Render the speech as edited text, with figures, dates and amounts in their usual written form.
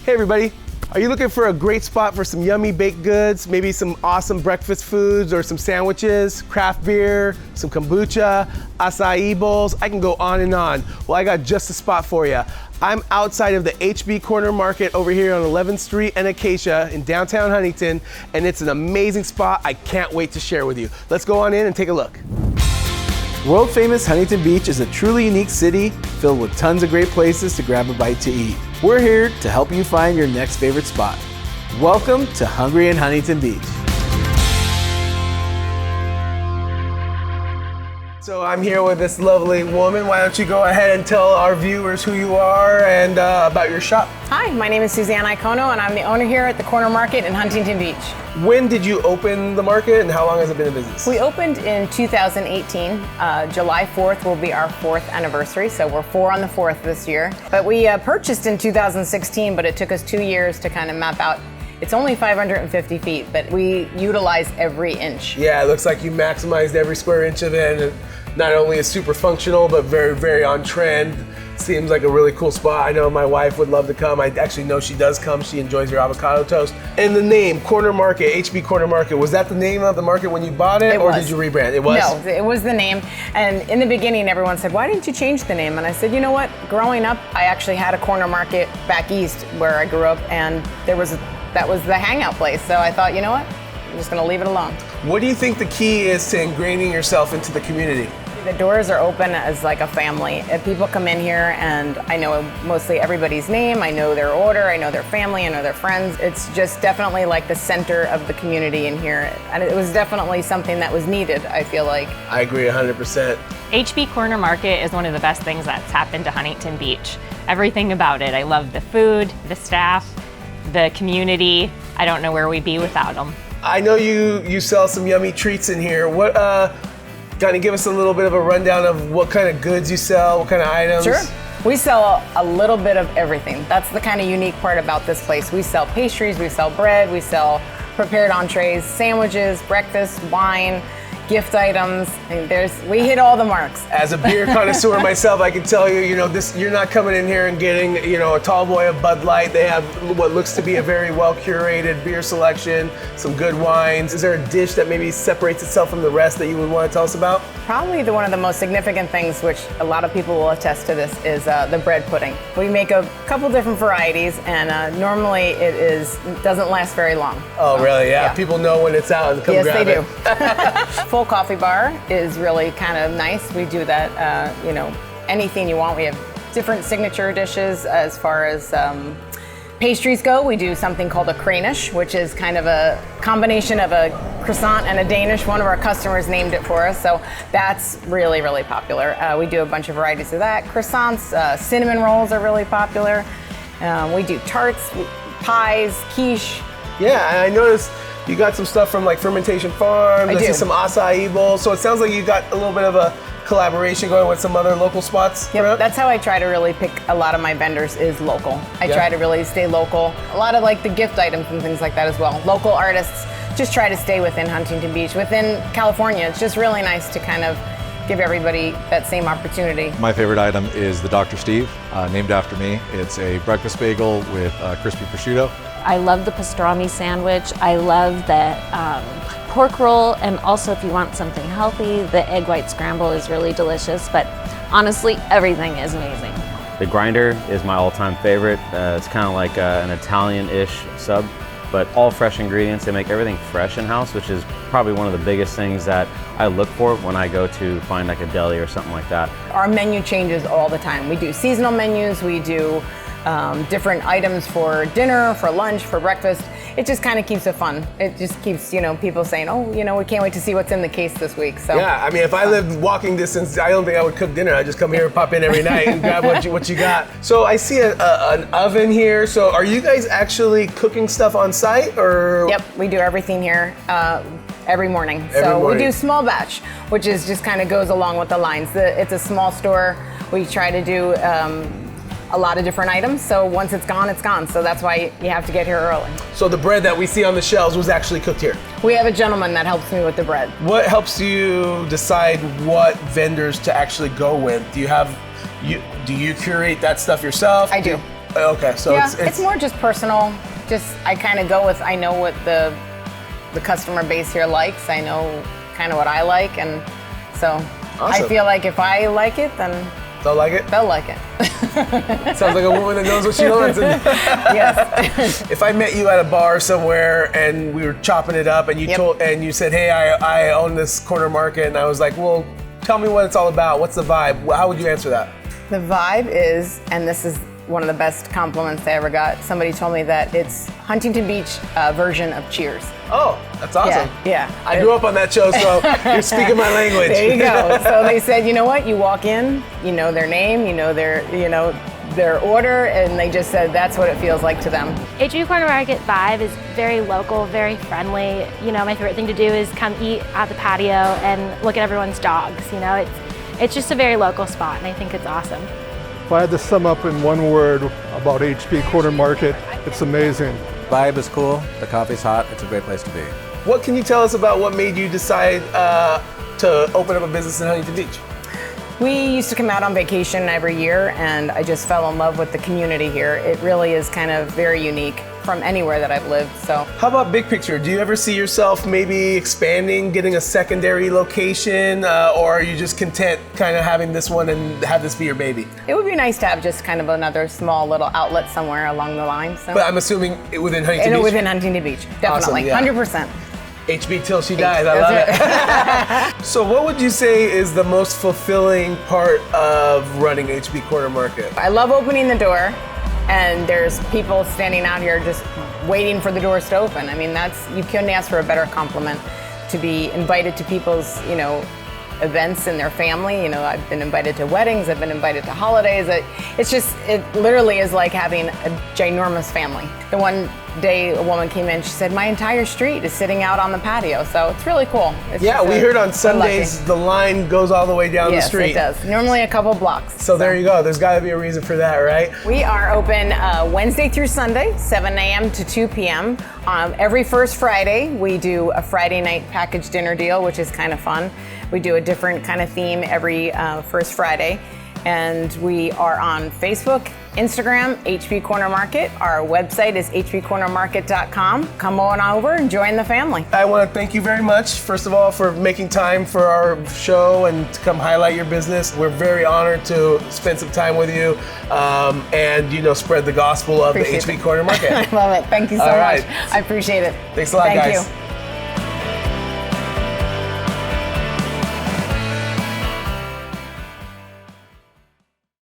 Hey everybody, are you looking for a great spot for some yummy baked goods, maybe some awesome breakfast foods or some sandwiches, craft beer, some kombucha, acai bowls? I can go on and on. Well, I got just a spot for you. I'm outside of the HB Corner Market over here on 11th Street and Acacia in downtown Huntington, and it's an amazing spot I can't wait to share with you. Let's go on in and take a look. World famous Huntington Beach is a truly unique city filled with tons of great places to grab a bite to eat. We're here to help you find your next favorite spot. Welcome to Hungry in Huntington Beach. So I'm here with this lovely woman. Why don't you go ahead and tell our viewers who you are and about your shop. Hi, my name is Suzanne Icono and I'm the owner here at the Corner Market in Huntington Beach. When did you open the market and how long has it been in business? We opened in 2018. July 4th will be our 4th anniversary, so we're 4 on the 4th this year. But we purchased in 2016, but it took us 2 years to kind of map out. It's only 550 feet, but we utilize every inch. Yeah, it looks like you maximized every square inch of it, and not only is super functional, but very, very on trend. Seems like a really cool spot. I know my wife would love to come. I actually know she does come. She enjoys your avocado toast. And the name, Corner Market, HB Corner Market, was that the name of the market when you bought it, or did you rebrand? It was? No, it was the name. And in the beginning, everyone said, why didn't you change the name? And I said, you know what? Growing up, I actually had a corner market back east where I grew up, and that was the hangout place. So I thought, you know what? I'm just gonna leave it alone. What do you think the key is to ingraining yourself into the community? The doors are open as like a family. If people come in here and I know mostly everybody's name, I know their order, I know their family, I know their friends. It's just definitely like the center of the community in here. And it was definitely something that was needed, I feel like. I agree 100%. HB Corner Market is one of the best things that's happened to Huntington Beach. Everything about it. I love the food, the staff, the community. I don't know where we'd be without them. I know you sell some yummy treats in here. What kind of give us a little bit of a rundown of what kind of goods you sell, what kind of items? Sure. We sell a little bit of everything. That's the kind of unique part about this place. We sell pastries, we sell bread, we sell prepared entrees, sandwiches, breakfast, wine, gift items. We hit all the marks. As a beer connoisseur myself, I can tell you, you're not coming in here and getting, a tall boy of Bud Light. They have what looks to be a very well curated beer selection, some good wines. Is there a dish that maybe separates itself from the rest that you would want to tell us about? Probably one of the most significant things, which a lot of people will attest to this, is the bread pudding. We make a couple different varieties, and normally it doesn't last very long. Oh, really? Yeah. People know when it's out and come grab it. Yes, they do. Full coffee bar is really kind of nice. We do that, anything you want. We have different signature dishes as far as pastries go. We do something called a cranish, which is kind of a combination of a croissant and a Danish. One of our customers named it for us, so that's really, really popular. We do a bunch of varieties of that. Croissants, cinnamon rolls are really popular. We do tarts, pies, quiche. Yeah, I noticed you got some stuff from like Fermentation Farm. I see some acai bowls. So it sounds like you got a little bit of a collaboration going with some other local spots. Yep, that's how I try to really pick a lot of my vendors is local. I try to really stay local. A lot of like the gift items and things like that as well. Local artists just try to stay within Huntington Beach, within California. It's just really nice to kind of give everybody that same opportunity. My favorite item is the Dr. Steve, named after me. It's a breakfast bagel with crispy prosciutto. I love the pastrami sandwich. I love the pork roll, and also if you want something healthy, the egg white scramble is really delicious, but honestly, everything is amazing. The grinder is my all-time favorite. It's kind of like an Italian-ish sub, but all fresh ingredients. They make everything fresh in-house, which is probably one of the biggest things that I look for when I go to find like a deli or something like that. Our menu changes all the time. We do seasonal menus, we do different items for dinner, for lunch, for breakfast. It just kind of keeps it fun. It just keeps, people saying, oh, we can't wait to see what's in the case this week. So yeah, I mean, if I lived walking distance, I don't think I would cook dinner. I'd just come here and pop in every night and grab what you got. So I see an oven here. So are you guys actually cooking stuff on site, or? Yep, we do everything here every morning. We do small batch, which is just kind of goes along with the lines. It's a small store. We try to do a lot of different items, so once it's gone, it's gone. So that's why you have to get here early. So the bread that we see on the shelves was actually cooked here? We have a gentleman that helps me with the bread. What helps you decide what vendors to actually go with? Do you curate that stuff yourself? I do. Okay, so Yeah, it's more just personal. Just I kind of go with, I know what the customer base here likes. I know kind of what I like, and so I Awesome. feel like if I like it, then Don't like it? they'll like it. Sounds like a woman that knows what she wants. And Yes. if I met you at a bar somewhere and we were chopping it up, and you Yep. you said, "Hey, I own this corner market," and I was like, "Well, tell me what it's all about. What's the vibe?" How would you answer that? The vibe is, and this is one of the best compliments I ever got. Somebody told me that it's Huntington Beach version of Cheers. Oh, that's awesome. Yeah. I grew up on that show, so you're speaking my language. There you go. So they said, you know what? You walk in, you know their name, you know their order, and they just said that's what it feels like to them. HB Corner Market vibe is very local, very friendly. You know, my favorite thing to do is come eat at the patio and look at everyone's dogs. You know, it's just a very local spot, and I think it's awesome. If I had to sum up in one word about HB Corner Market, it's amazing. Vibe is cool, the coffee's hot, it's a great place to be. What can you tell us about what made you decide to open up a business in Huntington Beach? We used to come out on vacation every year, and I just fell in love with the community here. It really is kind of very unique from anywhere that I've lived. So How about big picture? Do you ever see yourself maybe expanding, getting a secondary location, or are you just content kind of having this one and have this be your baby? it would be nice to have just kind of another small little outlet somewhere along the line. So But I'm assuming within Huntington Beach? within Huntington Beach, definitely, yeah. 100%. HB till she dies. I love it. So what would you say is the most fulfilling part of running HB Corner Market? I love opening the door, and there's people standing out here just waiting for the doors to open. I mean, you couldn't ask for a better compliment to be invited to people's, events in their family. I've been invited to weddings, I've been invited to holidays. It literally is like having a ginormous family. The one day a woman came in, she said, my entire street is sitting out on the patio. So it's really cool. We heard on Sundays the line goes all the way down the street. Yes, it does. Normally a couple blocks. So there you go. There's got to be a reason for that, right? We are open Wednesday through Sunday, 7 a.m. to 2 p.m. Every first Friday, we do a Friday night package dinner deal, which is kind of fun. We do a different kind of theme every first Friday. And we are on Facebook, Instagram, HB Corner Market. Our website is hbcornermarket.com. Come on over and join the family. I want to thank you very much, first of all, for making time for our show and to come highlight your business. We're very honored to spend some time with you and, spread the gospel of Appreciate the HB it. Corner Market. I love it. Thank you so All right. much. I appreciate it. Thanks a lot, Thank guys. you.